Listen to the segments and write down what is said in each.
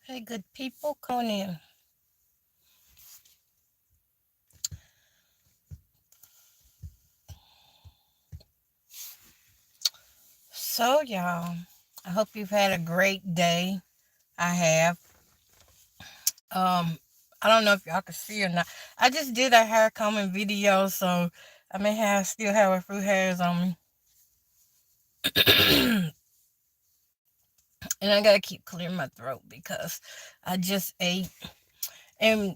Hey, good people, come on in. So, y'all, I hope you've had a great day. I have. Um, I don't know if y'all can see or not. I just did a hair combing video, so I may have still have a few hairs on me, and I gotta keep clearing my throat because I just ate, and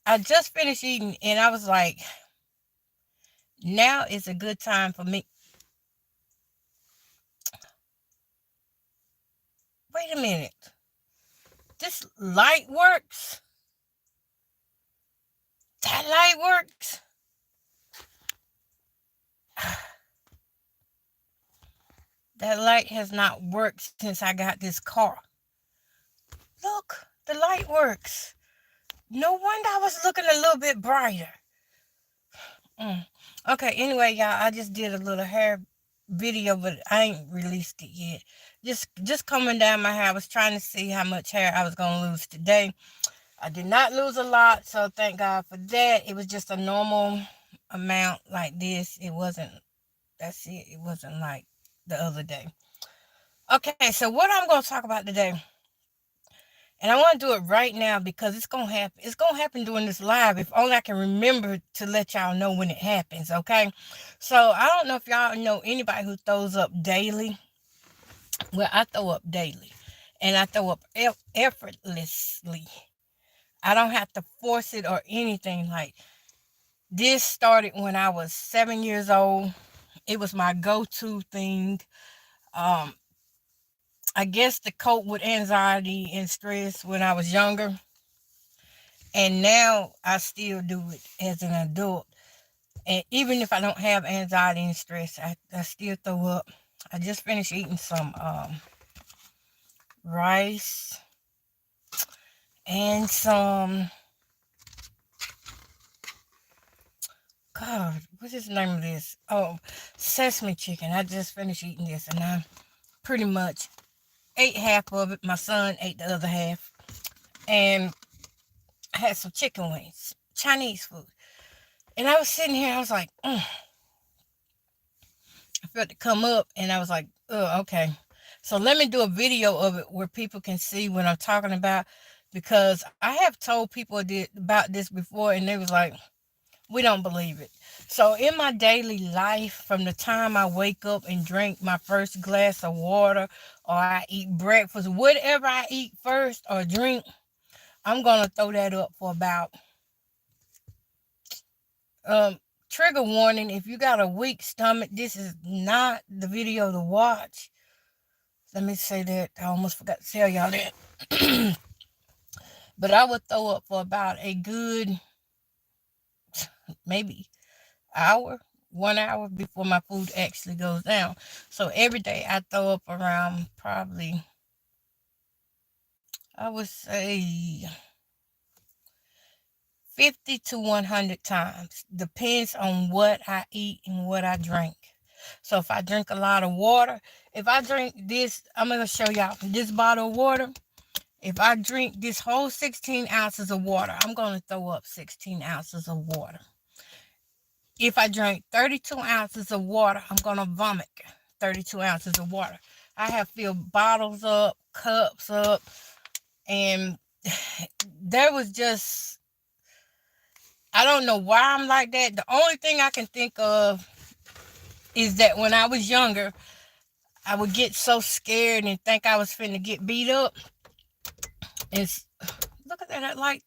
I just finished eating, and I was like, now is a good time for me. Wait a minute, this light works. That light works. That light has not worked since I got this car. Look, the light works. No wonder I was looking a little bit brighter. Mm. Okay, anyway, y'all, I just did a little hair video, but I ain't released it yet. Just coming down my hair. I was trying to see how much hair I was gonna lose today. I did not lose a lot, so thank God for that. It was just a normal amount like this. It wasn't. That's it. It wasn't like the other day. Okay, so what I'm gonna talk about today. And I want to do it right now because it's gonna happen. It's gonna happen during this live. If only I can remember to let y'all know when it happens. Okay. So I don't know if y'all know anybody who throws up daily. Well, I throw up daily, and I throw up effortlessly. I don't have to force it or anything. Like this started when I was 7 years old. It was my go-to thing. Um, I guess to cope with anxiety and stress when I was younger. And now I still do it as an adult. And even if I don't have anxiety and stress, I still throw up. I just finished eating some rice and some, God, what's the name of this? Oh, sesame chicken. I just finished eating this and I pretty much ate half of it. My son ate the other half. And I had some chicken wings, Chinese food. And I was sitting here, I was like, I felt it come up and I was like, oh, okay. So let me do a video of it where people can see what I'm talking about because I have told people about this before and they was like, we don't believe it. So in my daily life, from the time I wake up and drink my first glass of water or I eat breakfast, whatever I eat first or drink, I'm going to throw that up for about um trigger warning. If you got a weak stomach, this is not the video to watch. Let me say that. I almost forgot to tell y'all that. But I would throw up for about a good maybe hour, 1 hour before my food actually goes down. So every day I throw up around probably, I would say 50 to 100 times. Depends on what I eat and what I drink. So if I drink a lot of water, if I drink this, I'm going to show y'all this bottle of water. If I drink this whole 16 ounces of water, I'm going to throw up 16 ounces of water. If I drink 32 ounces of water, I'm going to vomit 32 ounces of water. I have filled bottles up, cups up, and there was just, I don't know why I'm like that. The only thing I can think of is that when I was younger, I would get so scared and think I was finna get beat up. It's, look at that light.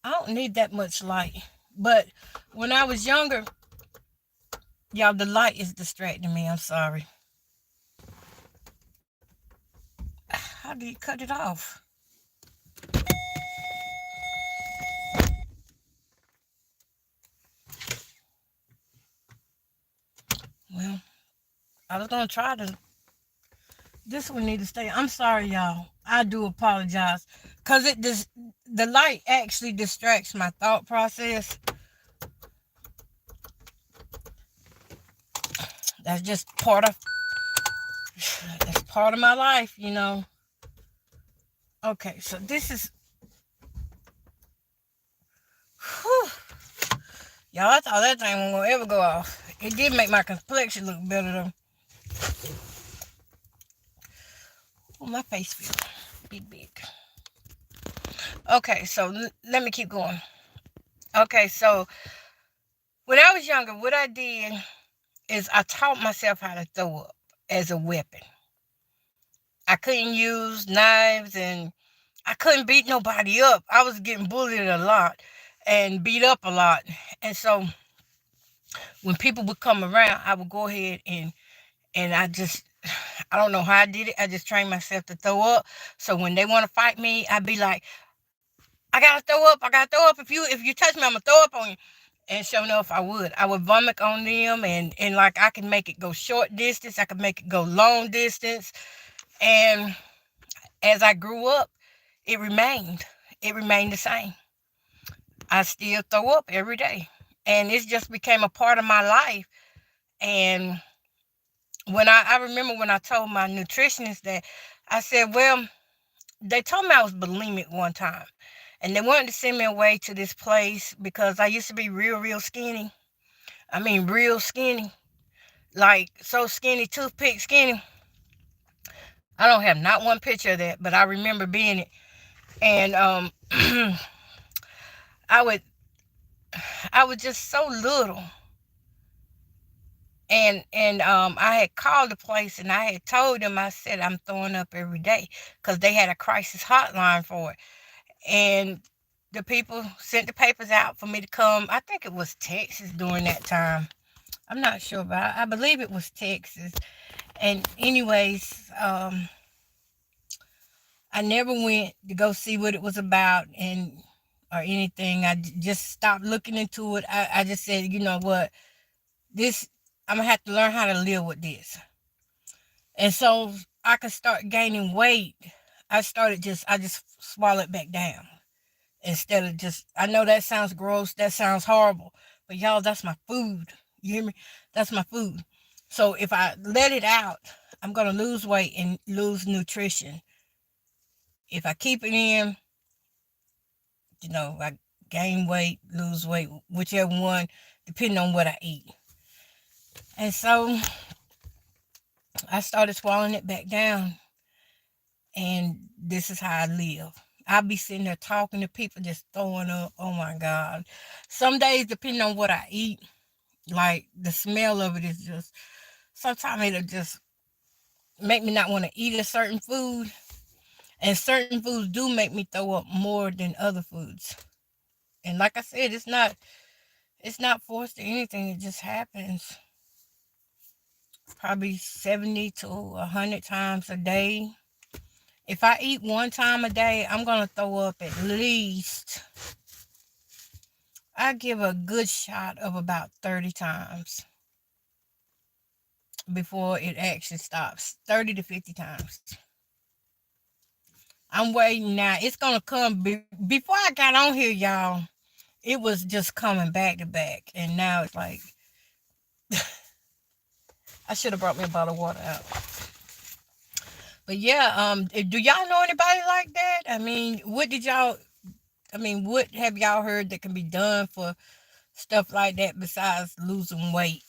I don't need that much light. But when I was younger, y'all, the light is distracting me. I'm sorry. How do you cut it off? Well, I was gonna try to. This one need to stay. I'm sorry, y'all. I do apologize, cause the light actually distracts my thought process. That's just part of my life, you know. Okay, so this is, whew, y'all, I thought that thing wasn't gonna ever go off. It did make my complexion look better though. Oh, my face feels big. Okay, so let me keep going. Okay, so when I was younger, what I did is I taught myself how to throw up as a weapon. I couldn't use knives and I couldn't beat nobody up. I was getting bullied a lot and beat up a lot. And so when people would come around, I would go ahead and I don't know how I did it. I just trained myself to throw up. So when they want to fight me, I'd be like, I gotta throw up. I gotta throw up. If you touch me, I'm gonna throw up on you. And sure enough, I would vomit on them, and like I can make it go short distance. I could make it go long distance. And as I grew up, it remained. It remained the same. I still throw up every day. And it just became a part of my life. And when I remember when I told my nutritionist that, I said, well, they told me I was bulimic one time. And they wanted to send me away to this place because I used to be real skinny. I mean, real skinny. Like, so skinny, toothpick skinny. I don't have not one picture of that, but I remember being it. And I would I was just so little. And I had called the place and I had told them, I said, I'm throwing up every day, because they had a crisis hotline for it. And the people sent the papers out for me to come. I think it was Texas during that time. I'm not sure, but I believe it was Texas. And anyways, I never went to go see what it was about and or anything. I just stopped looking into it. I just said, you know what, this, I'm gonna have to learn how to live with this. And so I could start gaining weight. I just swallow it back down instead of just, I know that sounds gross, that sounds horrible, but y'all, that's my food. You hear me? That's my food. So if I let it out, I'm gonna lose weight and lose nutrition. If I keep it in, I gain weight, lose weight, whichever one, depending on what I eat. And so I started swallowing it back down, and this is how I live. I'll be sitting there talking to people, just throwing up. Oh my God. Some days, depending on what I eat, like the smell of it is just, sometimes it'll just make me not want to eat a certain food. And certain foods do make me throw up more than other foods. And like I said, it's not forced or anything. It just happens probably 70 to 100 times a day. If I eat one time a day, I'm going to throw up at least, I give a good shot of about 30 times before it actually stops. 30 to 50 times. I'm waiting now. It's going to come. Before I got on here, y'all, it was just coming back to back. And now it's like, I should have brought me a bottle of water out. But yeah, do y'all know anybody like that? What have y'all heard that can be done for stuff like that besides losing weight?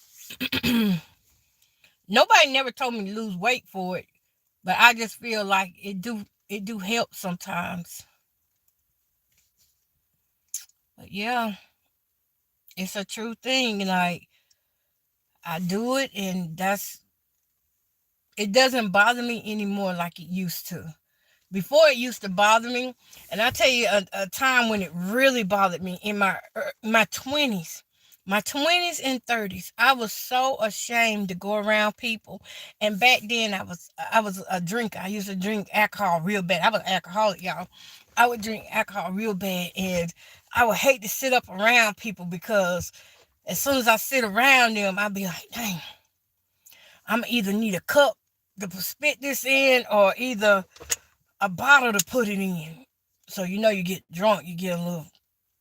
Nobody never told me to lose weight for it, but I just feel like it do help sometimes. But yeah, it's a true thing. Like, I do it, and it doesn't bother me anymore like it used to. Before, it used to bother me, and I tell you a time when it really bothered me in my 20s. My 20s and 30s, I was so ashamed to go around people. And back then, I was a drinker. I used to drink alcohol real bad. I was an alcoholic, y'all. I would drink alcohol real bad, and I would hate to sit up around people, because as soon as I sit around them, I'd be like, dang, I'm either need a cup to spit this in, or either a bottle to put it in. So you get drunk, you get a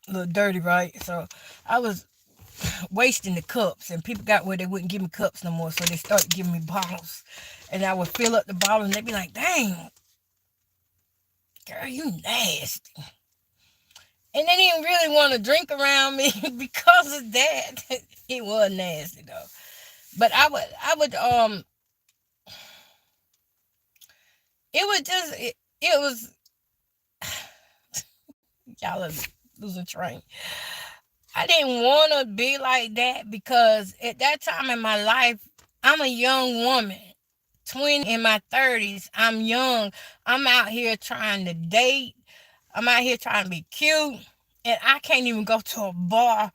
little dirty, right? So I was wasting the cups, and people got where they wouldn't give me cups no more, so they started giving me bottles. And I would fill up the bottle, and they'd be like, dang, girl, you nasty. And they didn't really want to drink around me because of that. It was nasty though. But it was just, it was, y'all are losing train. I didn't want to be like that because at that time in my life, I'm a young woman, 20 in my 30s. I'm young. I'm out here trying to date. I'm out here trying to be cute. And I can't even go to a bar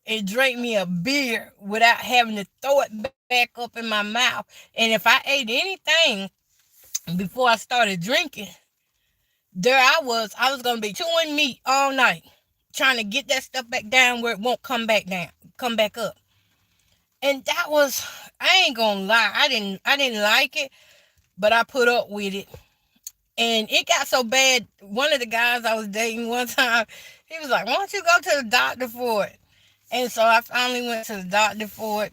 and drink me a beer without having to throw it back up in my mouth. And if I ate anything before I started drinking, there I was gonna be chewing meat all night, trying to get that stuff back down where it won't come back down, come back up. And that was, I ain't gonna lie, I didn't like it, but I put up with it. And it got so bad, one of the guys I was dating one time, he was like, why don't you go to the doctor for it? And so I finally went to the doctor for it.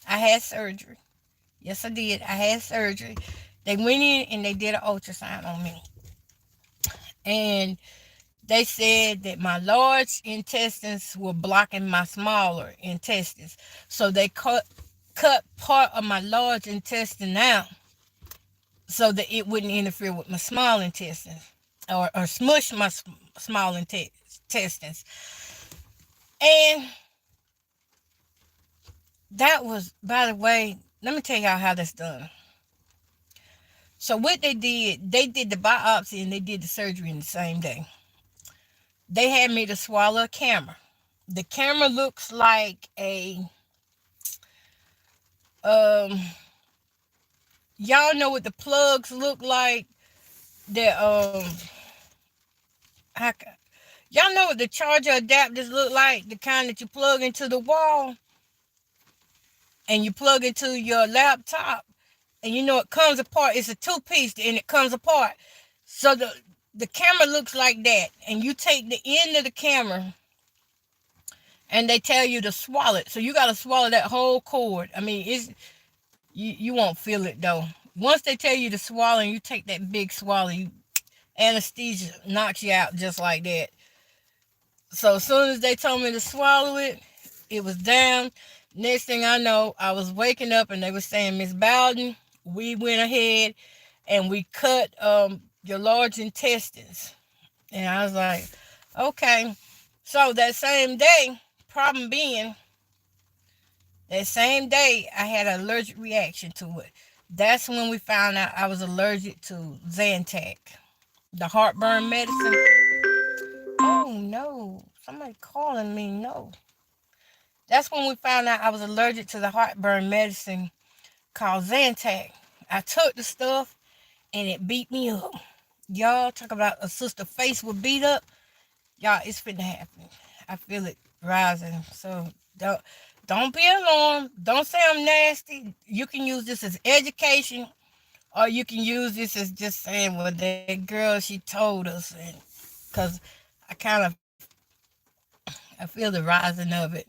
I had surgery. Yes, I did. I had surgery. They went in and they did an ultrasound on me. And they said that my large intestines were blocking my smaller intestines. So they cut part of my large intestine out so that it wouldn't interfere with my small intestines or smush my small intestines. And that was, by the way, let me tell y'all how that's done. So what they did the biopsy and they did the surgery in the same day. They had me to swallow a camera. The camera looks like a, y'all know what the plugs look like? How, y'all know what the charger adapters look like? The kind that you plug into the wall and you plug into your laptop. And you know it comes apart. It's a two-piece and it comes apart. So the camera looks like that. And you take the end of the camera and they tell you to swallow it. So you got to swallow that whole cord. I mean, you won't feel it though. Once they tell you to swallow and you take that big swallow, anesthesia knocks you out just like that. So as soon as they told me to swallow it, it was down. Next thing I know, I was waking up and they were saying, Miss Bowden, we went ahead and we cut your large intestines. And I was like, okay. So that same day, problem being, that same day, I had an allergic reaction to it. That's when we found out I was allergic to Zantac, the heartburn medicine. Oh no, somebody calling me, no. That's when we found out I was allergic to the heartburn medicine called Zantac. I took the stuff and it beat me up. Y'all talk about a sister face was beat up. Y'all, it's finna happen. I feel it rising. So don't be alarmed. Don't say I'm nasty. You can use this as education, or you can use this as just saying, well, that girl, she told us, and because I feel the rising of it.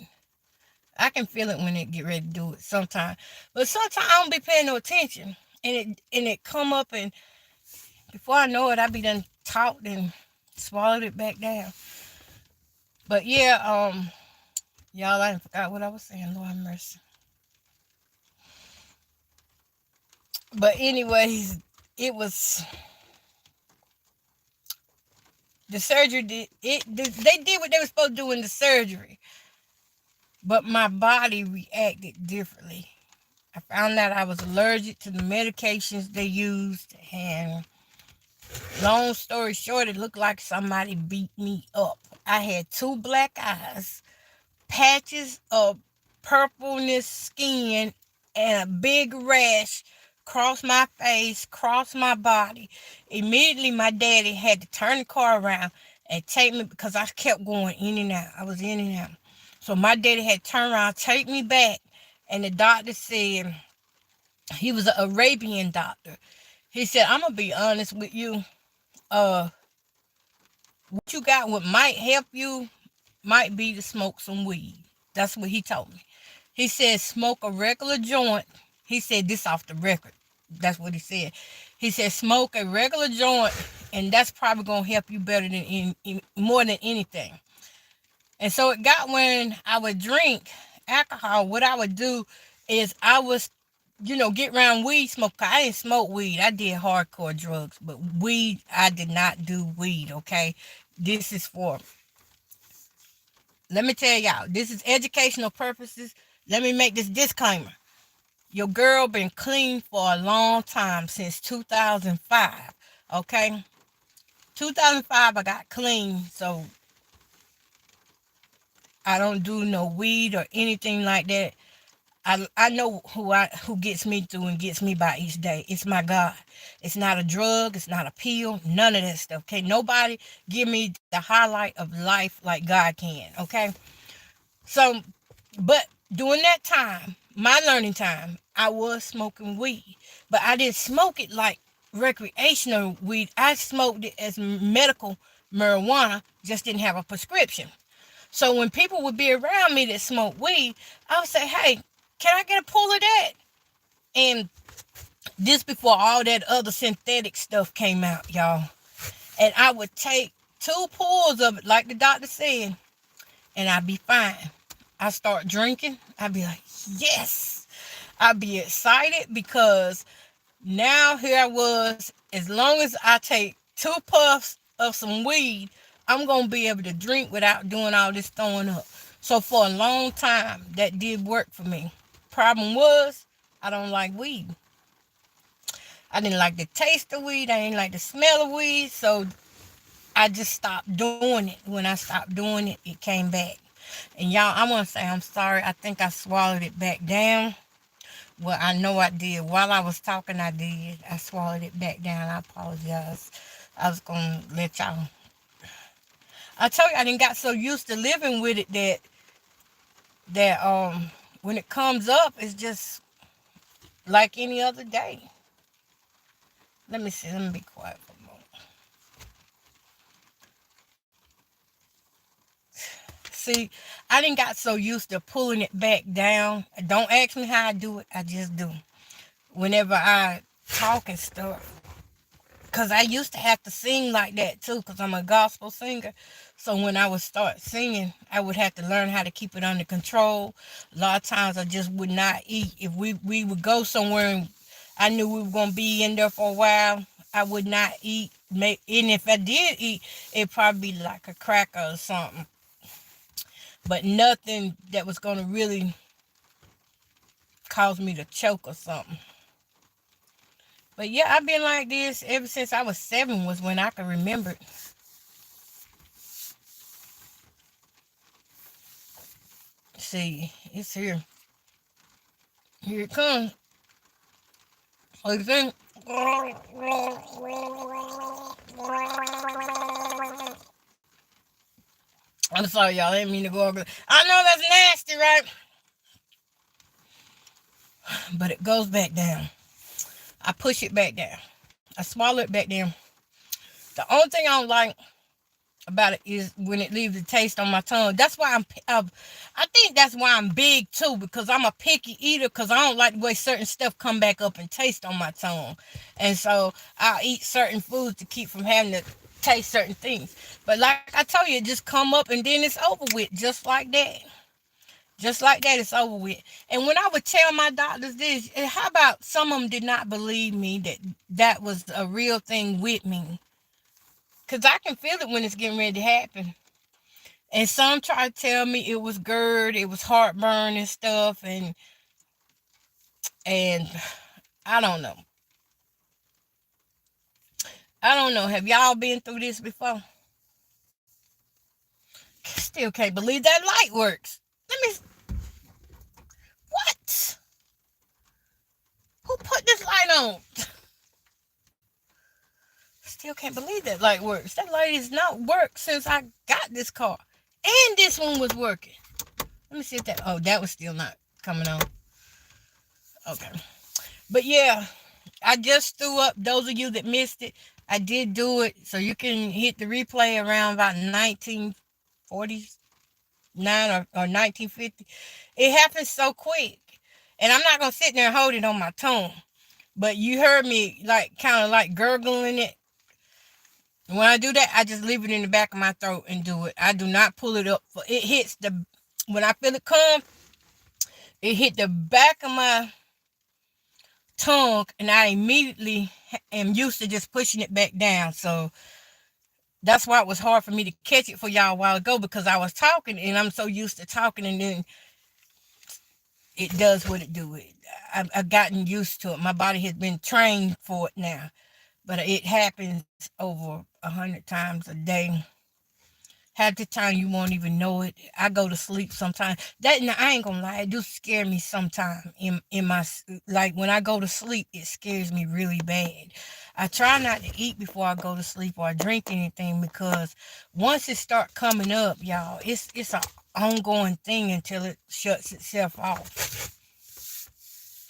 I can feel it when it get ready to do it sometimes. But sometimes I don't be paying no attention. And it come up and before I know it, I be done talked and swallowed it back down. But yeah, y'all, I forgot what I was saying, Lord mercy. But anyways, it was the surgery they did what they were supposed to do in the surgery. But my body reacted differently. I found out I was allergic to the medications they used, and long story short, it looked like somebody beat me up. I had 2 black eyes, patches of purpleness skin, and a big rash across my face, across my body. Immediately, my daddy had to turn the car around and take me because I kept going in and out. I was in and out. So my daddy had to turn around, take me back, and the doctor said, he was an Arabian doctor. He said, I'm going to be honest with you. What you got, what might help you, might be to smoke some weed. That's what he told me. He said, smoke a regular joint. He said, this off the record. That's what he said. He said, smoke a regular joint And that's probably gonna help you better than more than anything. And so it got when I would drink alcohol, what I would do is I was, get around weed smoke. I didn't smoke weed. I did hardcore drugs, but weed, I did not do weed, okay? This is for, let me tell y'all, this is educational purposes. Let me make this disclaimer. Your girl been clean for a long time, since 2005, okay? 2005, I got clean, so I don't do no weed or anything like that. I know who gets me through and gets me by each day. It's my God. It's not a drug. It's not a pill. None of that stuff. Okay. Nobody give me the highlight of life like God can. Okay. So, but during that time, my learning time, I was smoking weed, but I didn't smoke it like recreational weed. I smoked it as medical marijuana. Just didn't have a prescription. So when people would be around me that smoke weed, I would say, "Hey, can I get a pull of that?" And this before all that other synthetic stuff came out, y'all. And I would take 2 pulls of it, like the doctor said, and I'd be fine. I start drinking. I'd be like, yes. I'd be excited because now here I was. As long as I take 2 puffs of some weed, I'm going to be able to drink without doing all this throwing up. So for a long time, that did work for me. Problem was, I don't like weed. I didn't like the taste of weed. I didn't like the smell of weed. So I just stopped doing it. When I stopped doing it, it came back. And y'all, I want to say I'm sorry. I think I swallowed it back down. Well, I know I did. While I was talking, I did. I swallowed it back down. I apologize. I was going to let y'all. I told you I didn't got so used to living with it that when it comes up, it's just like any other day. Let me see. Let me be quiet for a moment. See, I didn't got so used to pulling it back down. Don't ask me how I do it. I just do. Whenever I talk and stuff. Because I used to have to sing like that too, because I'm a gospel singer. So when I would start singing, I would have to learn how to keep it under control. A lot of times I just would not eat. If we would go somewhere and I knew we were going to be in there for a while, I would not eat. And if I did eat, it'd probably be like a cracker or something. But nothing that was going to really cause me to choke or something. But yeah, I've been like this ever since I was 7 was when I can remember it. See, it's here. Here it comes. What do you think? I'm sorry, y'all. I didn't mean to go over. I know that's nasty, right? But it goes back down. I push it back down. I swallow it back down. The only thing I don't like about it is when it leaves a taste on my tongue. That's why I think that's why I'm big too, because I'm a picky eater, because I don't like the way certain stuff come back up and taste on my tongue. And so I'll eat certain foods to keep from having to taste certain things. But like I told you, it just come up and then it's over with, just like that. Just like that, it's over with. And when I would tell my doctors this, how about some of them did not believe me that that was a real thing with me? Because I can feel it when it's getting ready to happen. And some try to tell me it was GERD, it was heartburn and stuff, and I don't know. I don't know. Have y'all been through this before? Still can't believe that light works. Let me. What? Who put this light on? Still can't believe that light works. That light has not worked since I got this car. And this one was working. Let me see if that. Oh, that was still not coming on. Okay. But yeah, I just threw up. Those of you that missed it, I did do it. So you can hit the replay around about 1949 or 1950. It happened so quick. And I'm not going to sit there and hold it on my tongue. But you heard me like kind of like gurgling it. And when I do that, I just leave it in the back of my throat and do it. I do not pull it up. For it hits the when I feel it come, it hit the back of my tongue, and I immediately am used to just pushing it back down. So that's why it was hard for me to catch it for y'all a while ago, because I was talking and I'm so used to talking, and then it does what it do. I've gotten used to it. My body has been trained for it now, but it happens over 100 times a day. Half the time you won't even know it. I go to sleep sometimes. That I ain't gonna lie, it do scare me sometimes. In my, like when I go to sleep, it scares me really bad. I try not to eat before I go to sleep or drink anything, because once it start coming up, y'all, it's a ongoing thing until it shuts itself off.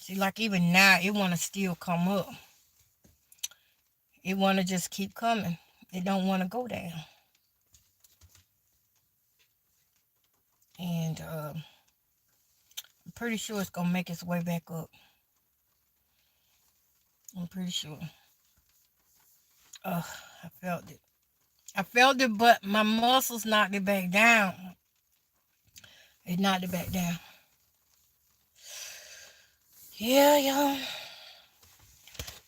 See, like even now, it wanna still come up. It wanna just keep coming. It don't wanna go down. And I'm pretty sure it's gonna make its way back up. I'm pretty sure. Ugh, I felt it. I felt it, but my muscles knocked it back down. It knocked it back down. Yeah, y'all.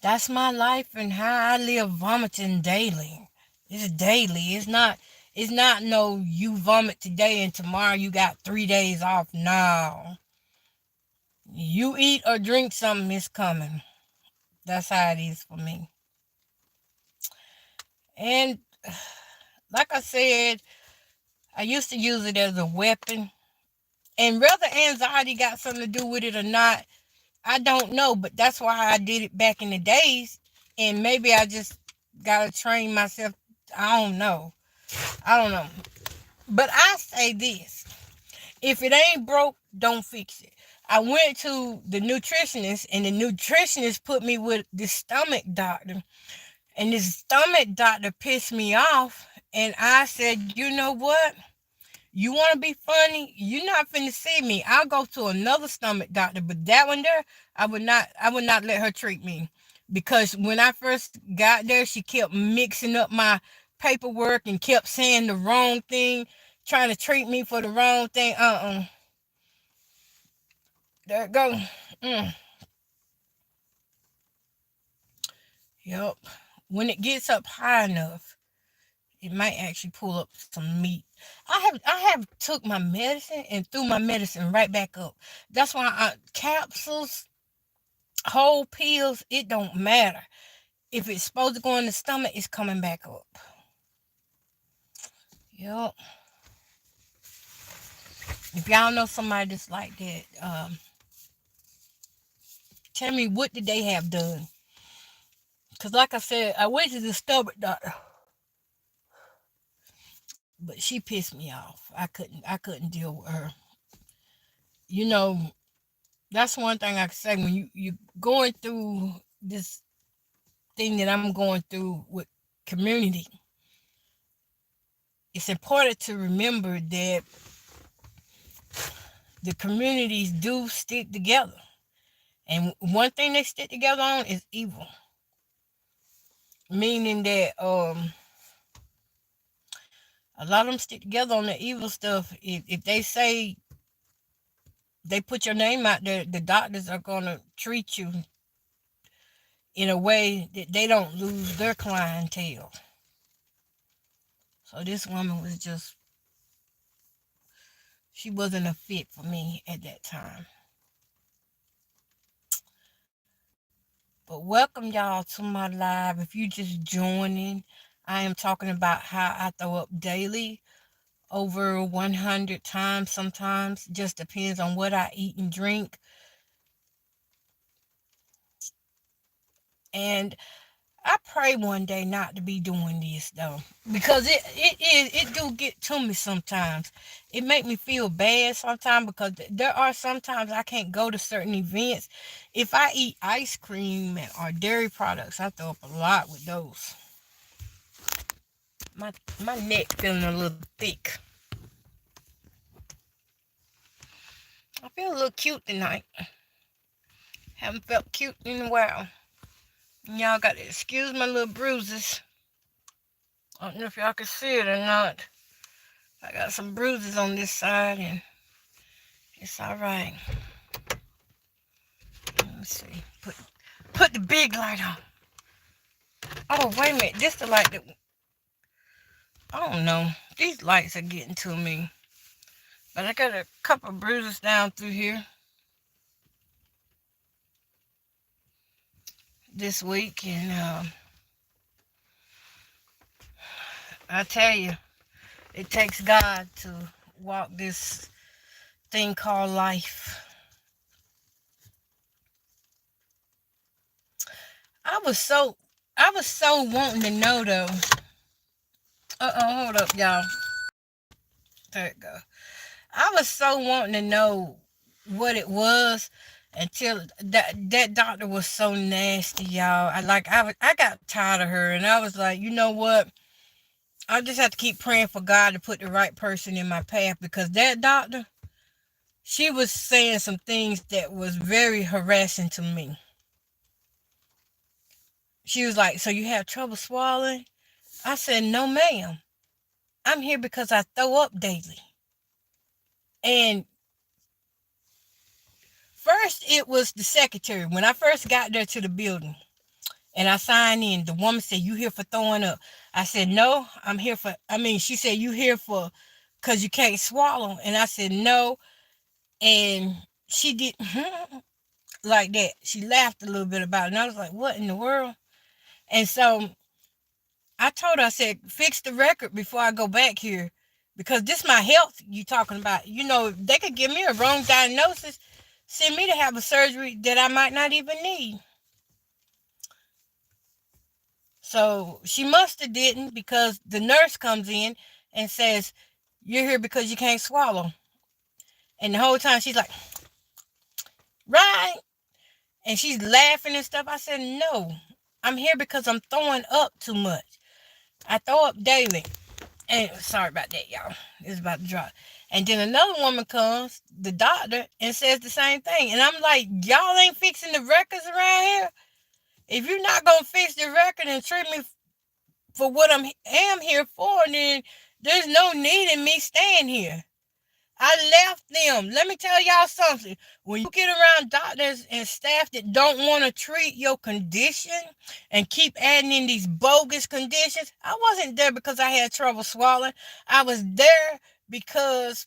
That's my life and how I live, vomiting daily. It's daily. It's not no you vomit today and tomorrow you got 3 days off. No. You eat or drink something, it's coming. That's how it is for me. And like I said, I used to use it as a weapon. And whether anxiety got something to do with it or not, I don't know. But that's why I did it back in the days. And maybe I just got to train myself. I don't know. I don't know. But I say this. If it ain't broke, don't fix it. I went to the nutritionist, and the nutritionist put me with the stomach doctor. And this stomach doctor pissed me off. And I said, you know what? You want to be funny? You're not finna see me. I'll go to another stomach doctor, but that one there, I would not let her treat me, because when I first got there, she kept mixing up my paperwork and kept saying the wrong thing, trying to treat me for the wrong thing. There it go. Yep. When it gets up high enough, it might actually pull up some meat. I have took my medicine and threw my medicine right back up. That's why capsules, whole pills, it don't matter. If it's supposed to go in the stomach, it's coming back up. Yep. If y'all know somebody that's like that, tell me, what did they have done? Cause like I said, I went to the stomach doctor, but she pissed me off. I couldn't deal with her. You know, that's one thing I can say, when you going through this thing that I'm going through with community. It's important to remember that the communities do stick together. And one thing they stick together on is evil. Meaning that a lot of them stick together on the evil stuff. If they say they put your name out there, the doctors are gonna treat you in a way that they don't lose their clientele. So this woman was just, she wasn't a fit for me at that time. But welcome y'all to my live. If you just joining, I am talking about how I throw up daily, over 100 times sometimes. Just depends on what I eat and drink. And I pray one day not to be doing this though, because it do get to me sometimes. It make me feel bad sometimes, because there are sometimes I can't go to certain events. If I eat ice cream or dairy products, I throw up a lot with those. My my neck feeling a little thick. I feel a little cute tonight. Haven't felt cute in a while. Y'all got to excuse my little bruises. I don't know if y'all can see it or not. I got some bruises on this side and it's alright. Let's see. Put the big light on. Oh, wait a minute. This the light that... I don't know. These lights are getting to me. But I got a couple of bruises down through here this week. And I tell you, it takes God to walk this thing called life. I was so wanting to know though. Hold up, y'all. There it go. I was so wanting to know what it was until that doctor was so nasty, y'all. I got tired of her, and I was like, you know what? I just have to keep praying for God to put the right person in my path, because that doctor, she was saying some things that was very harassing to me. She was like, so you have trouble swallowing? I said, no, ma'am. I'm here because I throw up daily. And first, it was the secretary. When I first got there to the building and I signed in, the woman said, you here for throwing up? I said, no, I'm here for, she said, you here for, because you can't swallow. And I said, no. And she did like that. She laughed a little bit about it. And I was like, what in the world? And so I told her, I said, fix the record before I go back here. Because this my health you talking about. You know, they could give me a wrong diagnosis, send me to have a surgery that I might not even need. So she must have didn't, because the nurse comes in and says, you're here because you can't swallow. And the whole time she's like, right. And she's laughing and stuff. I said, no, I'm here because I'm throwing up too much. I throw up daily. And sorry about that, y'all. It's about to drop. And then another woman comes, the doctor, and says the same thing. And I'm like, y'all ain't fixing the records around here? If you're not going to fix the record and treat me for what I am here for, then there's no need in me staying here. I left them. Let me tell y'all something. When you get around doctors and staff that don't want to treat your condition and keep adding in these bogus conditions, I wasn't there because I had trouble swallowing. I was there because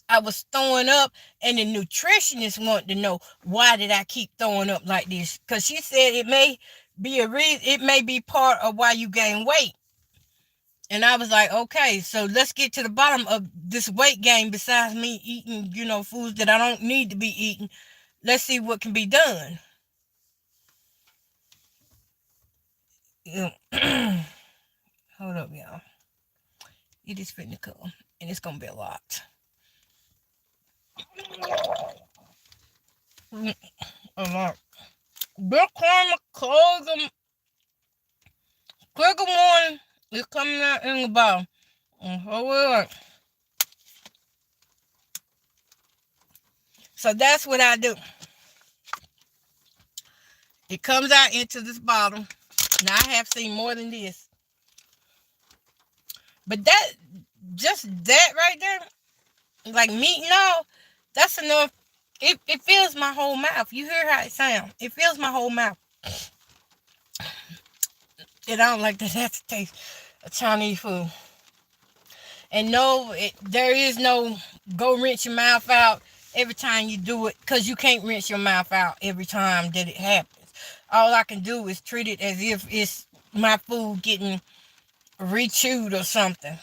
I was throwing up, and the nutritionist wanted to know, why did I keep throwing up like this? Because she said it may be a reason, it may be part of why you gain weight. And I was like, okay, so let's get to the bottom of this weight gain. Besides me eating, foods that I don't need to be eating, let's see what can be done. Hold up, y'all. It is fitting to come, and it's gonna be a lot. A lot. Big Karma closing. Click one is coming out in the bottom. So that's what I do. It comes out into this bottle. Now I have seen more than this. But just that right there, like meat and all, that's enough. It fills my whole mouth. You hear how it sounds? It fills my whole mouth. And I don't like that. That's the taste of Chinese food. And no, there is no go rinse your mouth out every time you do it, because you can't rinse your mouth out every time that it happens. All I can do is treat it as if it's my food getting rechewed or something.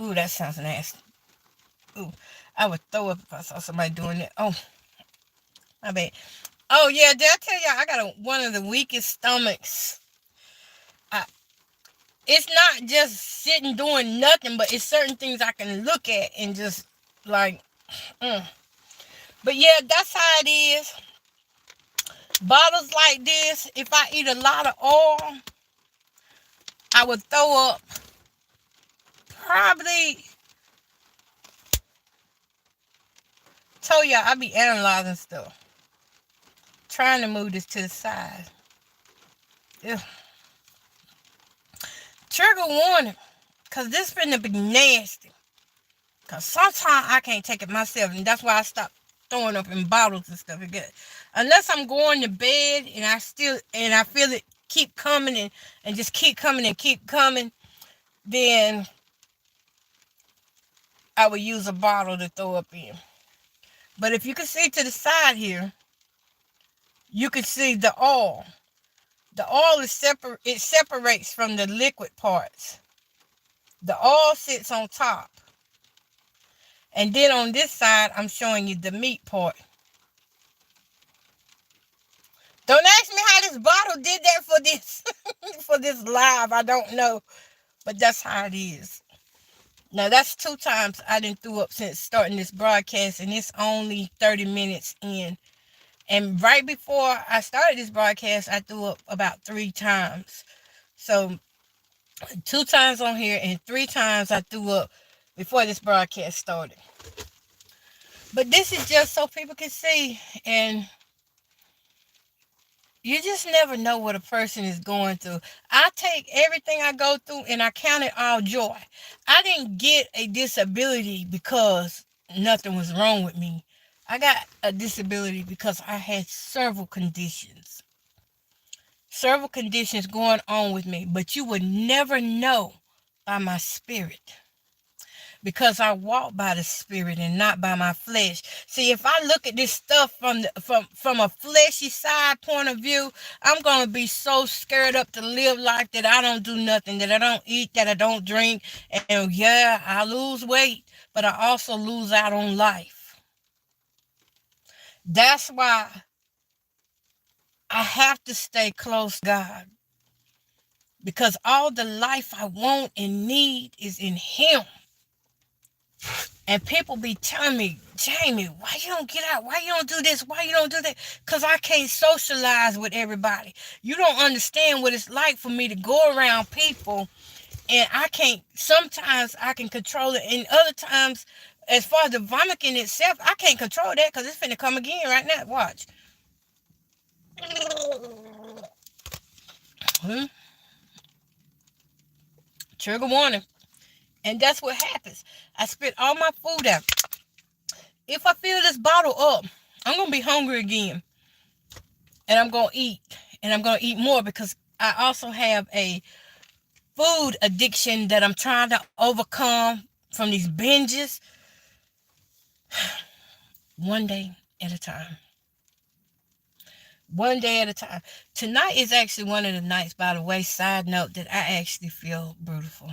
Ooh, that sounds nasty. Ooh, I would throw up if I saw somebody doing that. Oh, my bad. Oh, yeah, did I tell y'all I got one of the weakest stomachs? It's not just sitting doing nothing, but it's certain things I can look at and just like, But yeah, that's how it is. Bottles like this, if I eat a lot of oil, I would throw up probably. Told y'all I be analyzing stuff. Trying to move this to the side. Ugh. Trigger warning, because this finna be nasty. Because sometimes I can't take it myself, and that's why I stopped throwing up in bottles and stuff. Unless I'm going to bed and I feel it keep coming and just keep coming and keep coming, then I would use a bottle to throw up in. But if you can see to the side here, you can see the oil. The oil is separate. It separates from the liquid parts. The oil sits on top. And then on this side, I'm showing you the meat part. Don't ask me how this bottle did that for this for this live. I don't know. But that's how it is. Now that's 2 times I done threw up since starting this broadcast, and it's only 30 minutes in. And right before I started this broadcast, I threw up about 3 times. So 2 times on here and 3 times I threw up before this broadcast started. But this is just so people can see, and you just never know what a person is going through. I take everything I go through and I count it all joy. I didn't get a disability because nothing was wrong with me. I got a disability because I had several conditions. Several conditions going on with me, but you would never know by my spirit. Because I walk by the spirit and not by my flesh. See, if I look at this stuff from a fleshy side point of view, I'm going to be so scared up to live life that I don't do nothing, that I don't eat, that I don't drink. And yeah, I lose weight, but I also lose out on life. That's why I have to stay close to God. Because all the life I want and need is in Him. And people be telling me, Jamie, why you don't get out? Why you don't do this? Why you don't do that? Because I can't socialize with everybody. You don't understand what it's like for me to go around people, and I can't, sometimes I can control it, and other times, as far as the vomiting itself, I can't control that because it's finna come again right now. Watch. Trigger warning. And that's what happens. I spit all my food out. If I fill this bottle up, I'm going to be hungry again. And I'm going to eat. And I'm going to eat more because I also have a food addiction that I'm trying to overcome from these binges. One day at a time. One day at a time. Tonight is actually one of the nights, by the way, side note, that I actually feel beautiful.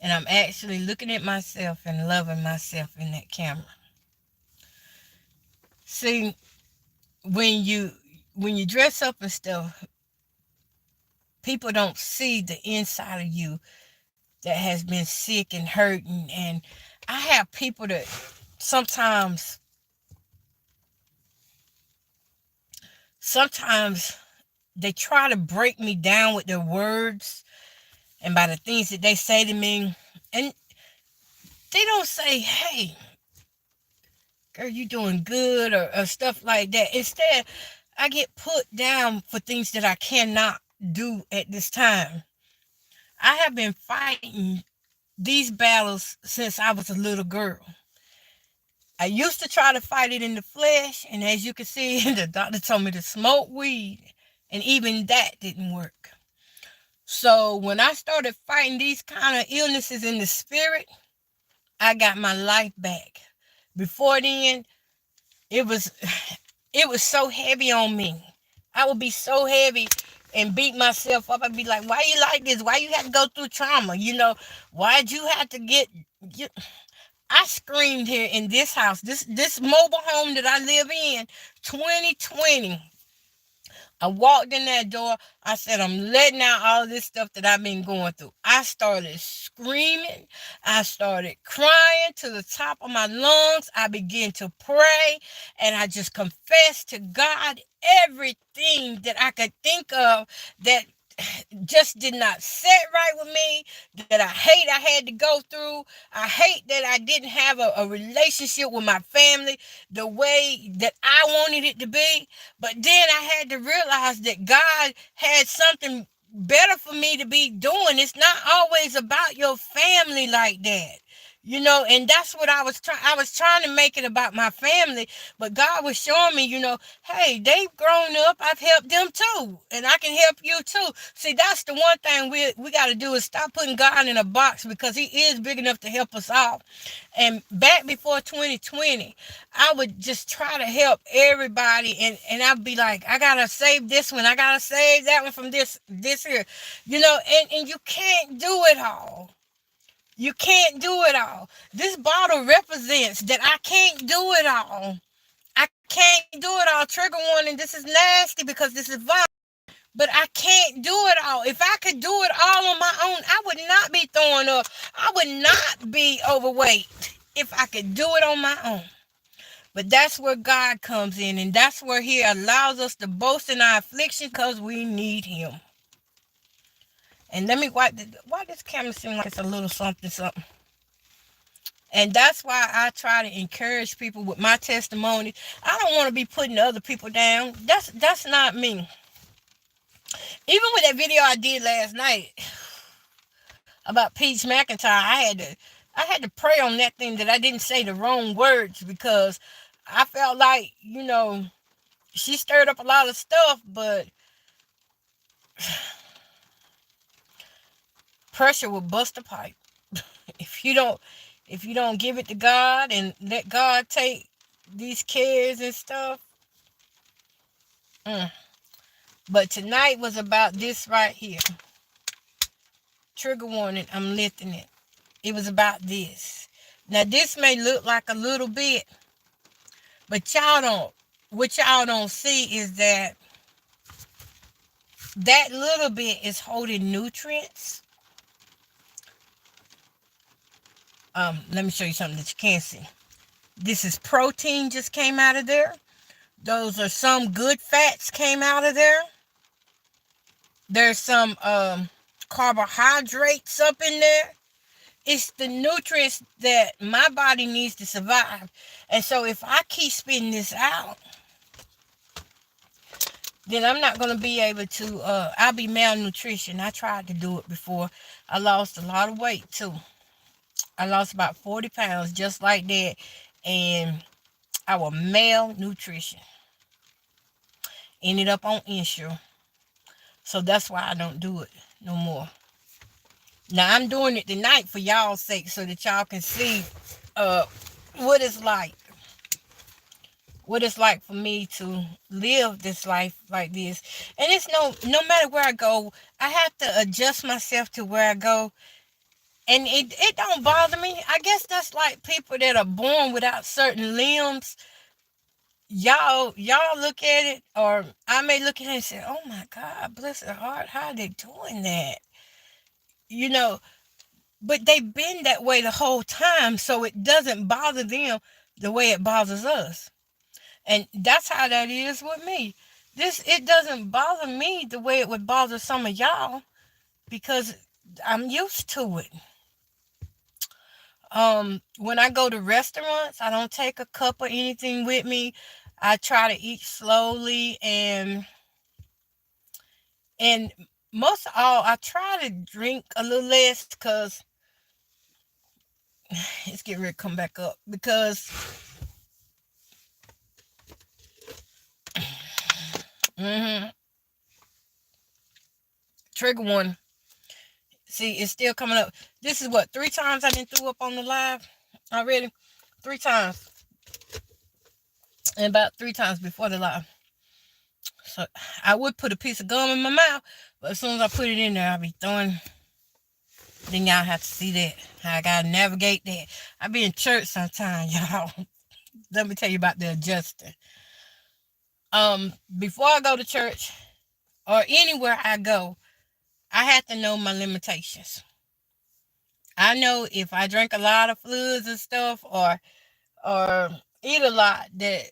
And I'm actually looking at myself and loving myself in that camera. See, when you dress up and stuff, people don't see the inside of you that has been sick and hurting. And I have people that sometimes they try to break me down with their words and by the things that they say to me. And they don't say, hey, girl, you doing good, or stuff like that. Instead, I get put down for things that I cannot do at this time. I have been fighting these battles since I was a little girl. I used to try to fight it in the flesh, and as you can see, the doctor told me to smoke weed, and even that didn't work. So when I started fighting these kind of illnesses in the spirit, I got my life back. Before then, it was so heavy on me. I would be so heavy and beat myself up. I'd be like, why you like this? Why you have to go through trauma? Why'd you have to get... I screamed here in this house, this mobile home that I live in, 2020. I walked in that door. I said, I'm letting out all this stuff that I've been going through. I started screaming. I started crying to the top of my lungs. I began to pray, and I just confessed to God everything that I could think of that just did not set right with me, that I hate I had to go through. I hate that I didn't have a relationship with my family the way that I wanted it to be. But then I had to realize that God had something better for me to be doing. It's not always about your family like that. And that's what I was trying to make it about my family, but God was showing me, hey, they've grown up. I've helped them too, and I can help you too. See, that's the one thing we got to do is stop putting God in a box, because he is big enough to help us all. And back before 2020, I would just try to help everybody, and I'd be like, I gotta save this one, I gotta save that one from this here, and you can't do it all. You can't do it all. This bottle represents that I can't do it all. I can't do it all. Trigger warning, this is nasty because this is violent. But I can't do it all. If I could do it all on my own, I would not be throwing up. I would not be overweight if I could do it on my own. But that's where God comes in, and that's where he allows us to boast in our affliction, because we need him. And let me why this camera seem like it's a little something something. And that's why I try to encourage people with my testimony. I don't want to be putting other people down. That's not me. Even with that video I did last night about Peach McIntyre, I had to pray on that thing that I didn't say the wrong words, because I felt like, she stirred up a lot of stuff, but pressure will bust a pipe. If you don't give it to God and let God take these cares and stuff. But tonight was about this right here. Trigger warning, I'm lifting it. It was about this. Now this may look like a little bit, but what y'all don't see is that little bit is holding nutrients. Let me show you something that you can't see. This is protein just came out of there. Those are some good fats came out of there. There's some carbohydrates up in there. It's the nutrients that my body needs to survive. And so if I keep spitting this out, then I'm not going to be able to, I'll be malnutrition. I tried to do it before. I lost a lot of weight too. I lost about 40 pounds just like that. And I was malnutrition. Ended up on Ensure. So that's why I don't do it no more. Now I'm doing it tonight for y'all's sake, so that y'all can see what it's like. What it's like for me to live this life like this. And it's no matter where I go, I have to adjust myself to where I go. And it don't bother me. I guess that's like people that are born without certain limbs. Y'all look at it, or I may look at it and say, oh my God, bless their heart, how are they doing that? But they've been that way the whole time, so it doesn't bother them the way it bothers us. And that's how that is with me. It doesn't bother me the way it would bother some of y'all, because I'm used to it. When I go to restaurants, I don't take a cup or anything with me. I try to eat slowly, and most of all, I try to drink a little less, because it's getting ready to come back up, because trigger one. See, it's still coming up. This is what, 3 times I didn't throw up on the live already? 3 times. And about 3 times before the live. So I would put a piece of gum in my mouth, but as soon as I put it in there, I'll be throwing. Then y'all have to see that. How I gotta navigate that. I be in church sometimes, y'all. Let me tell you about the adjusting. Before I go to church, or anywhere I go, I have to know my limitations. I know if I drink a lot of fluids and stuff, or eat a lot, that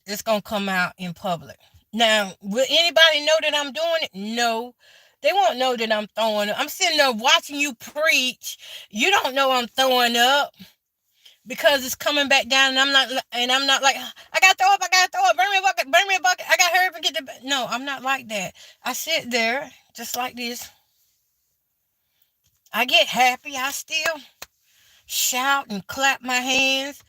it's gonna come out in public. Now, will anybody know that I'm doing it? No. They won't know that I'm throwing up. I'm sitting there watching you preach. You don't know I'm throwing up. because it's coming back down, and I'm not like, I gotta throw up, I gotta throw up, bring me a bucket, I gotta hurry up and get the. No, I'm not like that. I sit there just like this. I get happy. I still shout and clap my hands.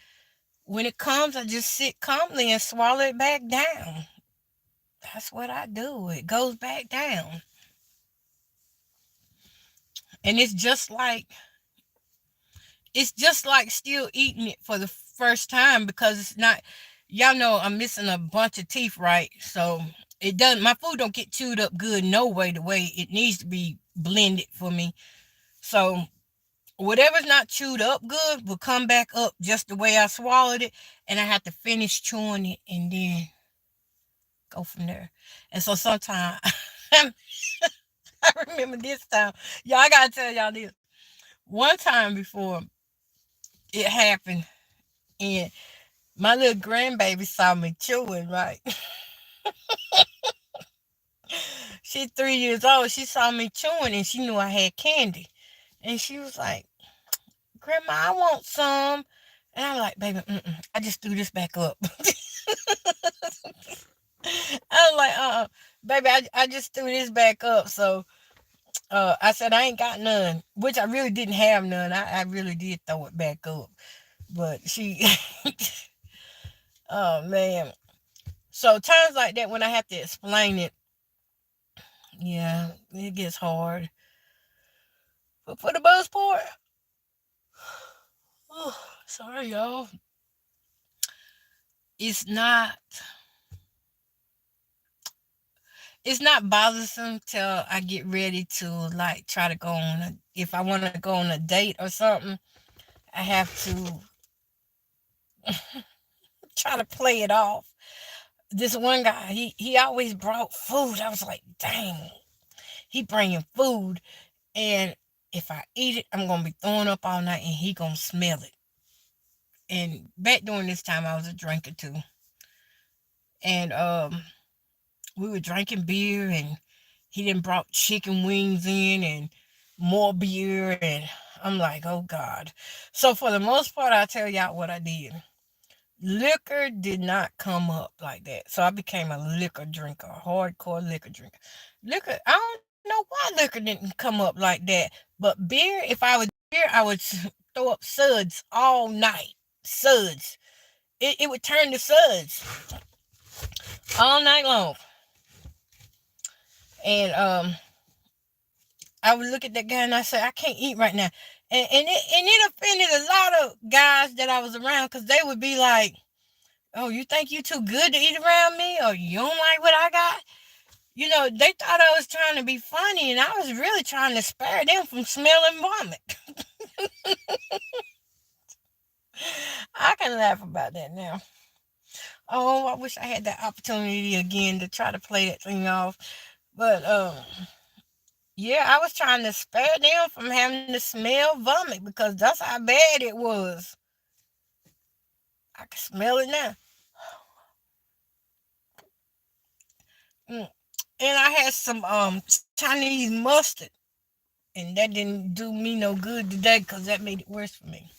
When it comes, I just sit calmly and swallow it back down. That's what I do. It goes back down. And it's just like still eating it for the first time, because it's not, y'all know I'm missing a bunch of teeth, right? So it doesn't, my food don't get chewed up good no way, the way it needs to be blended for me. So whatever's not chewed up good will come back up just the way I swallowed it, and I have to finish chewing it and then go from there. And so sometimes I remember this time, y'all, I gotta tell y'all this. One time before it happened, and my little grandbaby saw me chewing, right? She's 3 years old. She saw me chewing and she knew I had candy. And she was like, Grandma, I want some. And I'm like, baby, I just threw this back up. I was like, baby, I just threw this back up. So I said, I ain't got none, which I really didn't have none. I really did throw it back up. But she, oh man. So times like that when I have to explain it, yeah, it gets hard. But for the most part, oh, sorry y'all, it's not it's not bothersome till I get ready to like try to go on if I want to go on a date or something. I have to try to play it off. This one guy, he always brought food. I was like, dang, he bringing food, and if I eat it, I'm gonna be throwing up all night, and he gonna smell it. And back during this time, I was a drinker too, and we were drinking beer, and he then brought chicken wings in and more beer, and I'm like, oh God. So for the most part, I tell y'all what I did. Liquor did not come up like that. So I became a liquor drinker, a hardcore liquor drinker. Liquor, I don't know why liquor didn't come up like that. But beer, if I was beer, I would throw up suds all night. Suds. It would turn to suds all night long. And I would look at that guy and I said, I can't eat right now. And it offended a lot of guys that I was around, because they would be like, oh, you think you too good to eat around me? Or you don't like what I got? They thought I was trying to be funny, and I was really trying to spare them from smelling vomit. I can laugh about that now. Oh, I wish I had that opportunity again to try to play that thing off. But yeah, I was trying to spare them from having to smell vomit, because that's how bad it was. I can smell it now. Mm. And I had some Chinese mustard, and that didn't do me no good today, because that made it worse for me.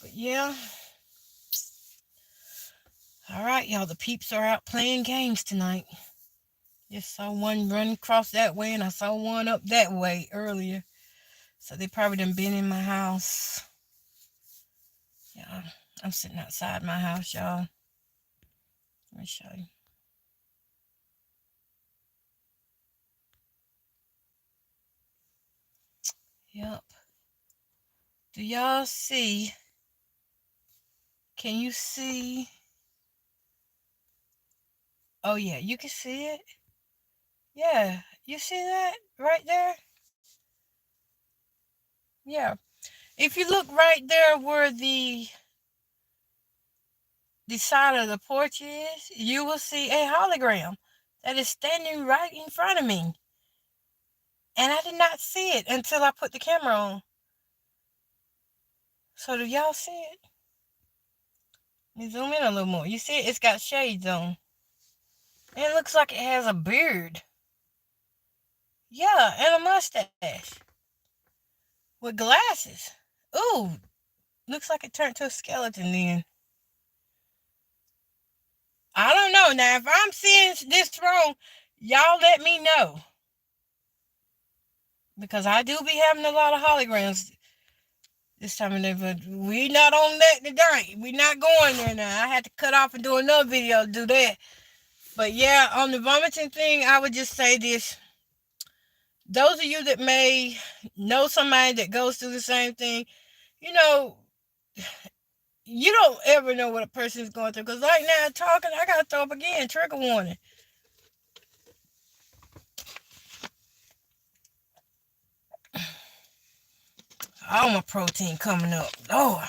But yeah, all right, y'all. The peeps are out playing games tonight. Just saw one run across that way, and I saw one up that way earlier. So they probably done been in my house. Yeah, I'm sitting outside my house, y'all. Let me show you. Yep. Do y'all see? Can you see? Oh yeah, you can see it. Yeah, you see that right there? Yeah. If you look right there where the side of the porch is, you will see a hologram that is standing right in front of me. And I did not see it until I put the camera on. So do y'all see it? Let me zoom in a little more. You see it? It's got shades on. And it looks like it has a beard. Yeah, and a mustache. With glasses. Ooh, Looks like it turned to a skeleton then. I don't know. Now, if I'm seeing this wrong, y'all let me know. Because I do be having a lot of holograms this time of day, but we not on that today. We not going there now. I had to cut off and do another video to do that. But yeah, on the vomiting thing, I would just say this. Those of you that may know somebody that goes through the same thing, you know, you don't ever know what a person is going through. Because right now, talking, I got to throw up again. Trigger warning. All my protein coming up. Lord.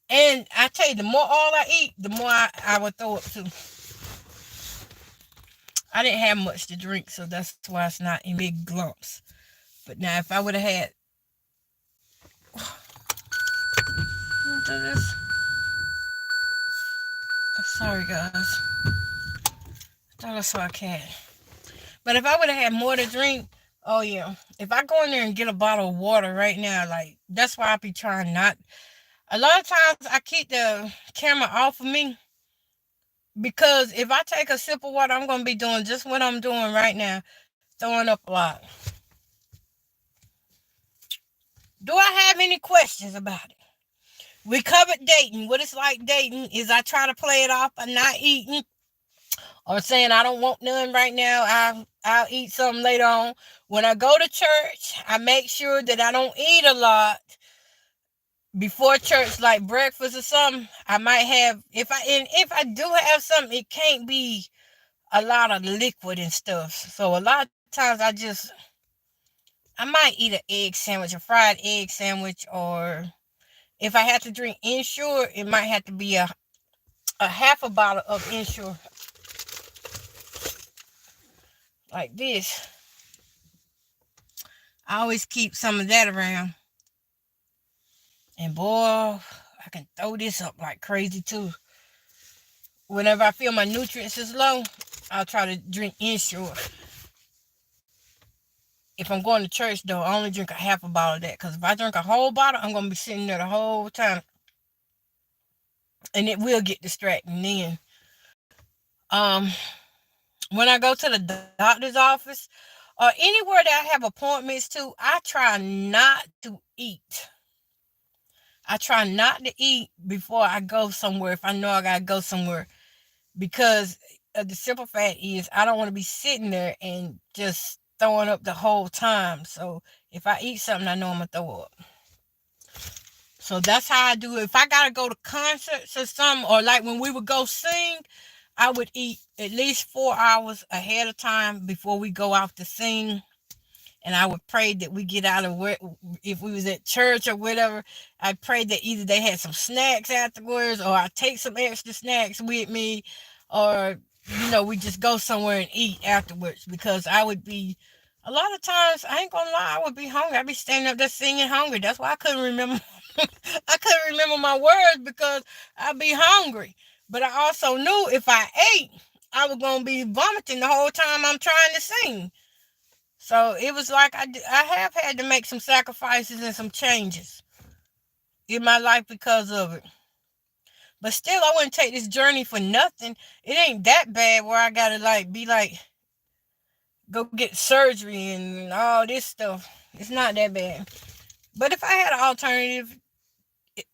And I tell you, the more all I eat, the more I would throw up too. I didn't have much to drink, so that's why it's not in big lumps. But now, if I would have had... do this. Sorry, guys. I thought I saw a cat. But if I would have had more to drink, oh yeah. If I go in there and get a bottle of water right now, like, that's why I be trying not... A lot of times, I keep the camera off of me. Because if I take a sip of water, I'm going to be doing just what I'm doing right now. Throwing up a lot. Do I have any questions about it? We covered dating. What it's like dating is I try to play it off by not eating. Or saying I don't want none right now. I'll eat something later on. When I go to church, I make sure that I don't eat a lot. Before church, like breakfast or something, I might have... If I do have something, it can't be a lot of liquid and stuff. So a lot of times I might eat an egg sandwich, a fried egg sandwich, or if I have to drink Ensure, it might have to be a half a bottle of Ensure. Like this. I always keep some of that around. And boy, I can throw this up like crazy too. Whenever I feel my nutrients is low, I'll try to drink Ensure. If I'm going to church, though, I only drink a half a bottle of that. Because if I drink a whole bottle, I'm going to be sitting there the whole time. And it will get distracting then. When I go to the doctor's office or anywhere that I have appointments to, I try not to eat. I try not to eat before I go somewhere if I know I got to go somewhere. Because the simple fact is I don't want to be sitting there and just throwing up the whole time. So if I eat something, I know I'm going to throw up. So that's how I do it. If I got to go to concerts or something, or like when we would go sing, I would eat at least 4 hours ahead of time before we go out to sing. And I would pray that we get out of where, if we was at church or whatever, I prayed that either they had some snacks afterwards, or I take some extra snacks with me, or, we just go somewhere and eat afterwards. Because I would be, a lot of times, I ain't gonna lie, I would be hungry. I'd be standing up there singing hungry. That's why I couldn't remember. I couldn't remember my words because I'd be hungry. But I also knew if I ate, I was going to be vomiting the whole time I'm trying to sing. So it was like I have had to make some sacrifices and some changes in my life because of it. But still, I wouldn't take this journey for nothing. It ain't that bad where I got to go get surgery and all this stuff. It's not that bad. But if I had an alternative,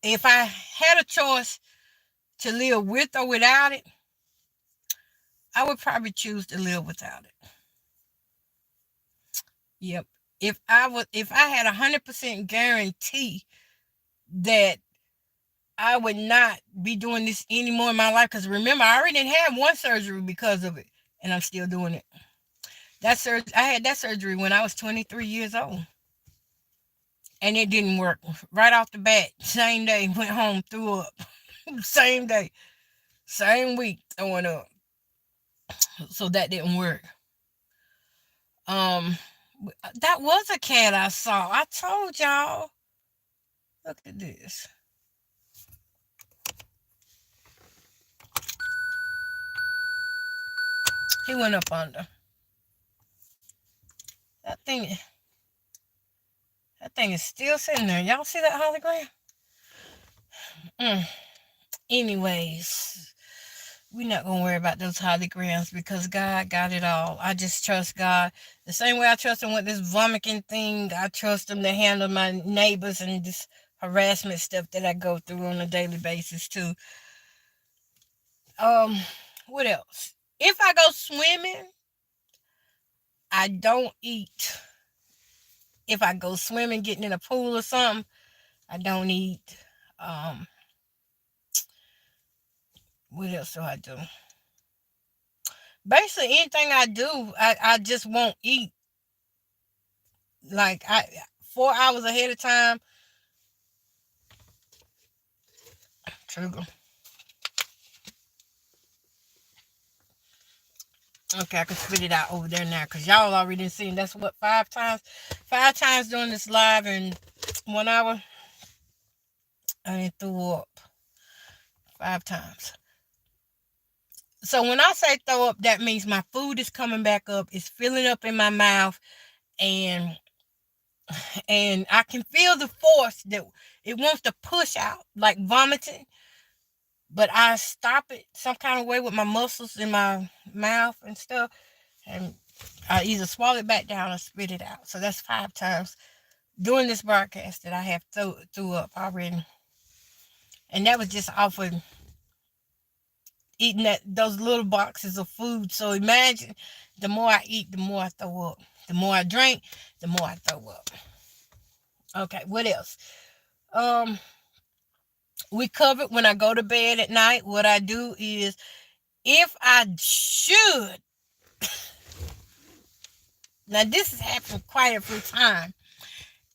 if I had a choice to live with or without it, I would probably choose to live without it. Yep. If I had 100% guarantee that I would not be doing this anymore in my life, because remember, I already had one surgery because of it, and I'm still doing it. I had that surgery when I was 23 years old, and it didn't work. Right off the bat, same day, went home, threw up. Same day, same week, throwing up. So that didn't work. That was a cat I saw. I told y'all. Look at this. He went up under. That thing thing is still sitting there. Y'all see that hologram? Mm. Anyways, we're not gonna worry about those holograms because God got it all. I just trust God. The same way I trust him with this vomiting thing, I trust him to handle my neighbors and this harassment stuff that I go through on a daily basis too. Um, what else? If I go swimming, I don't eat. If I go swimming, getting in a pool or something, I don't eat. Um, what else do I do? Basically, anything I do, I just won't eat. Like 4 hours ahead of time. Trigger. Okay, I can spit it out over there now because y'all already seen. That's what 5 times. 5 times during this live in 1 hour. I threw up 5 times. So when I say throw up, that means my food is coming back up. It's filling up in my mouth, and I can feel the force that it wants to push out, like vomiting. But I stop it some kind of way with my muscles in my mouth and stuff, and I either swallow it back down or spit it out. So that's 5 times during this broadcast that I have threw up already, and that was just off of eating those little boxes of food. So imagine, the more I eat, the more I throw up. The more I drink, the more I throw up. Okay, what else? We covered when I go to bed at night. What I do is, if I should, now this has happened quite a few times.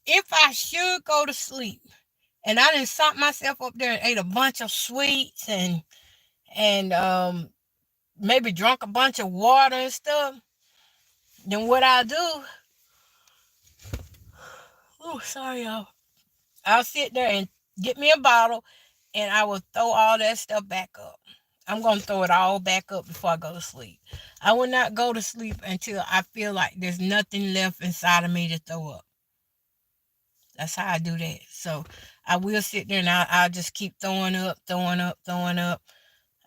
If I should go to sleep and I didn't sop myself up there and ate a bunch of sweets and maybe drunk a bunch of water and stuff, then what I'll do, oh sorry y'all, I'll sit there and get me a bottle and I will throw all that stuff back up. I'm going to throw it all back up before I go to sleep. I will not go to sleep until I feel like there's nothing left inside of me to throw up. That's how I do that. So I will sit there and I'll just keep throwing up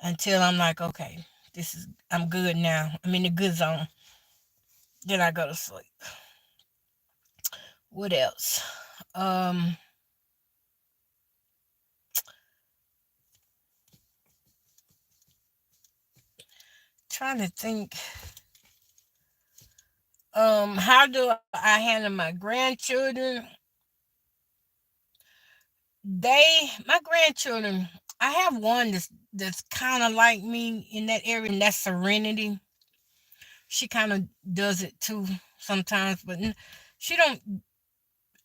until I'm like, okay, I'm good now. I'm in the good zone. Then I go to sleep. What else? Trying to think. How do I handle my grandchildren? My grandchildren, I have one that's kind of like me in that area, and that's Serenity. She kind of does it too sometimes, but she don't.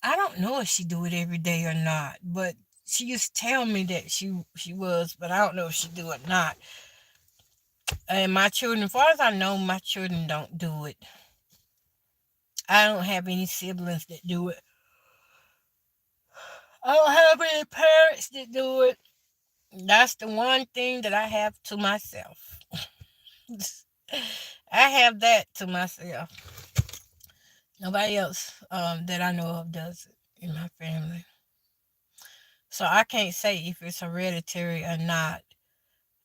I don't know if she do it every day or not, but she used to tell me that she was, but I don't know if she do it or not. And my children, as far as I know, my children don't do it. I don't have any siblings that do it. I don't have any parents that do it. That's the one thing that I have to myself. I have that to myself. Nobody else that I know of does it in my family. So I can't say if it's hereditary or not.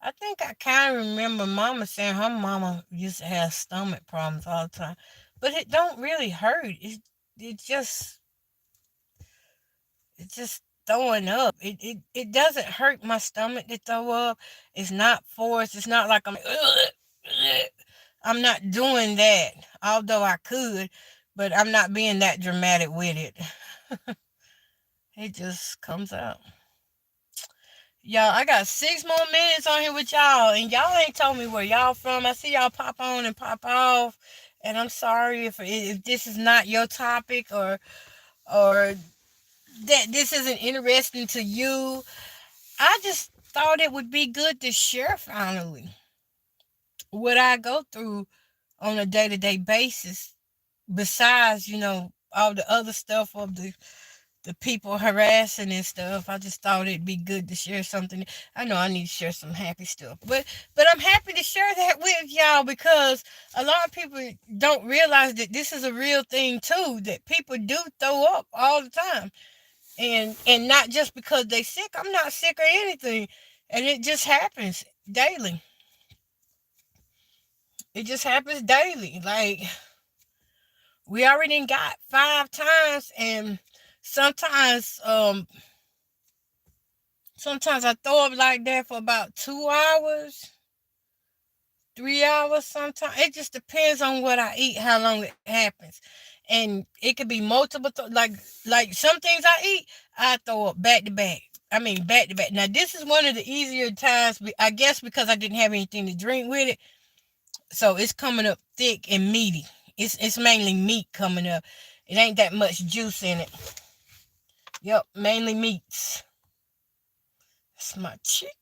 I think I kind of remember Mama saying her mama used to have stomach problems all the time, but it don't really hurt. It just it's just throwing up. It doesn't hurt my stomach to throw up. It's not forced. It's not like I'm not doing that. Although I could, but I'm not being that dramatic with it. It just comes out. Y'all, I got 6 more minutes on here with y'all, and y'all ain't told me where y'all from. I see y'all pop on and pop off, and I'm sorry if this is not your topic or that this isn't interesting to you. I just thought it would be good to share finally what I go through on a day-to-day basis. Besides, all the other stuff of the the people harassing and stuff. I just thought it'd be good to share something. I know I need to share some happy stuff, but I'm happy to share that with y'all because a lot of people don't realize that this is a real thing too. That people do throw up all the time, and not just because they sick. I'm not sick or anything, and it just happens daily. It just happens daily. Like we already got 5 times, and sometimes sometimes I throw up like that for about 2 hours, 3 hours. Sometimes it just depends on what I eat, how long it happens, and it could be multiple. Like some things I eat, I throw up back to back. I mean back to back. Now this is one of the easier times, I guess, because I didn't have anything to drink with it, so it's coming up thick and meaty. It's mainly meat coming up. It ain't that much juice in it. Yep, mainly meats. That's my chicken.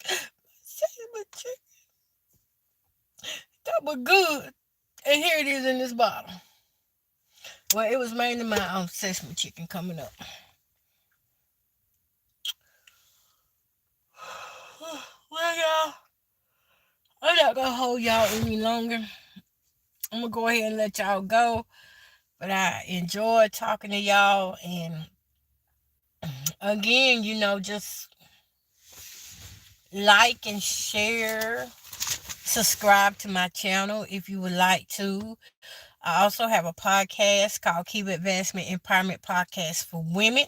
My chicken. That was good. And here it is in this bottle. Well, it was mainly my sesame chicken coming up. Well, y'all, I'm not gonna hold y'all any longer. I'm gonna go ahead and let y'all go. But I enjoyed talking to y'all. And again, just like and share. Subscribe to my channel if you would like to. I also have a podcast called Keep Advancement Empowerment Podcast for Women.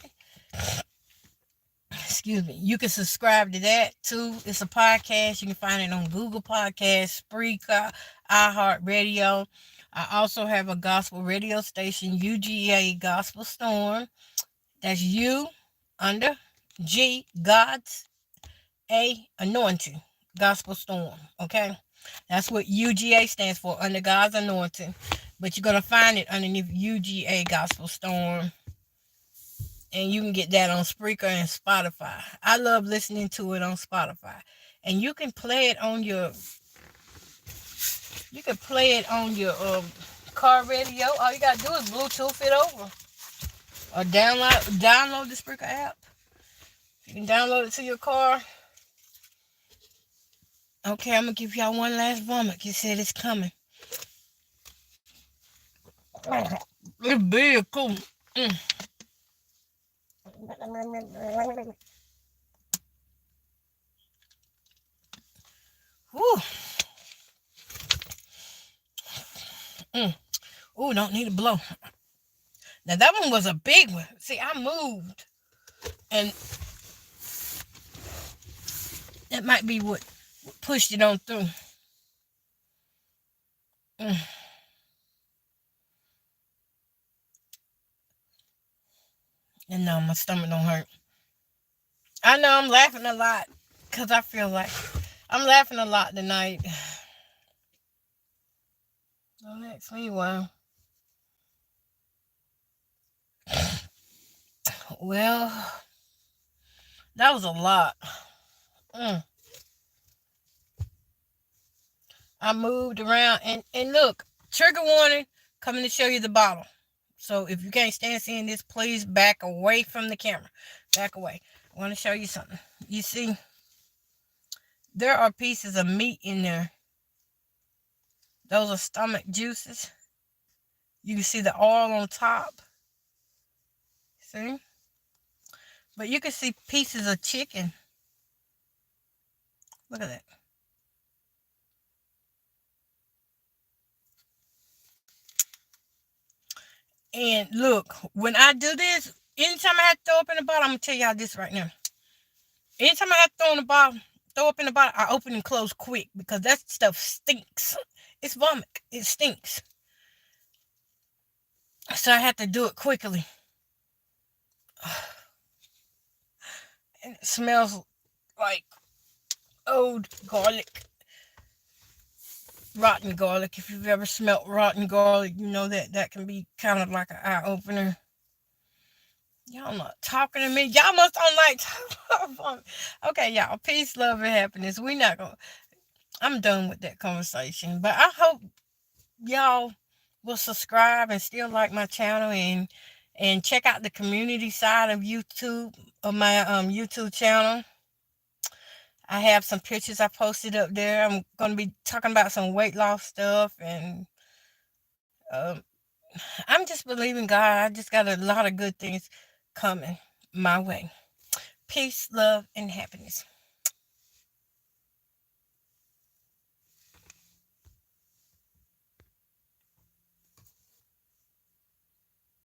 Excuse me. You can subscribe to that too. It's a podcast. You can find it on Google Podcasts, Spreaker, iHeartRadio. I also have a gospel radio station, UGA Gospel Storm. That's U under G, God's A, Anointing. Gospel Storm. Okay? That's what UGA stands for, Under God's Anointing. But you're going to find it underneath UGA Gospel Storm. And you can get that on Spreaker and Spotify. I love listening to it on Spotify. And you can play it on your car radio. All you gotta do is Bluetooth it over. Or download the Spreaker app. You can download it to your car. Okay, I'm gonna give y'all one last vomit. You said it's coming. It's big, cool. Woo. Ooh, don't need to blow. Now that one was a big one. See, I moved, and that might be what pushed it on through. And no, my stomach don't hurt. I know I'm laughing a lot because I feel like I'm laughing a lot tonight. Don't ask me why. Well, that was a lot. I moved around, and look, trigger warning, coming to show you the bottle. So if you can't stand seeing this, please back away from the camera. Back away. I want to show you something. You see, there are pieces of meat in there. Those are stomach juices. You can see the oil on top. See? But you can see pieces of chicken. Look at that. And look, when I do this, anytime I have to throw up in the bottle, I'm going to tell y'all this right now. Anytime I have to throw up in the bottle, I open and close quick because that stuff stinks. It's vomit. It stinks. So I have to do it quickly. And it smells like old garlic. Rotten garlic. If you've ever smelled rotten garlic, you know that can be kind of like an eye opener. Y'all not talking to me. Y'all must don't like talking. Okay, y'all. Peace, love, and happiness. I'm done with that conversation. But I hope y'all will subscribe and still like my channel, and And check out the community side of YouTube, of my YouTube channel. I have some pictures I posted up there. I'm going to be talking about some weight loss stuff, and um, I'm just believing God. I just got a lot of good things coming my way. Peace, love, and happiness.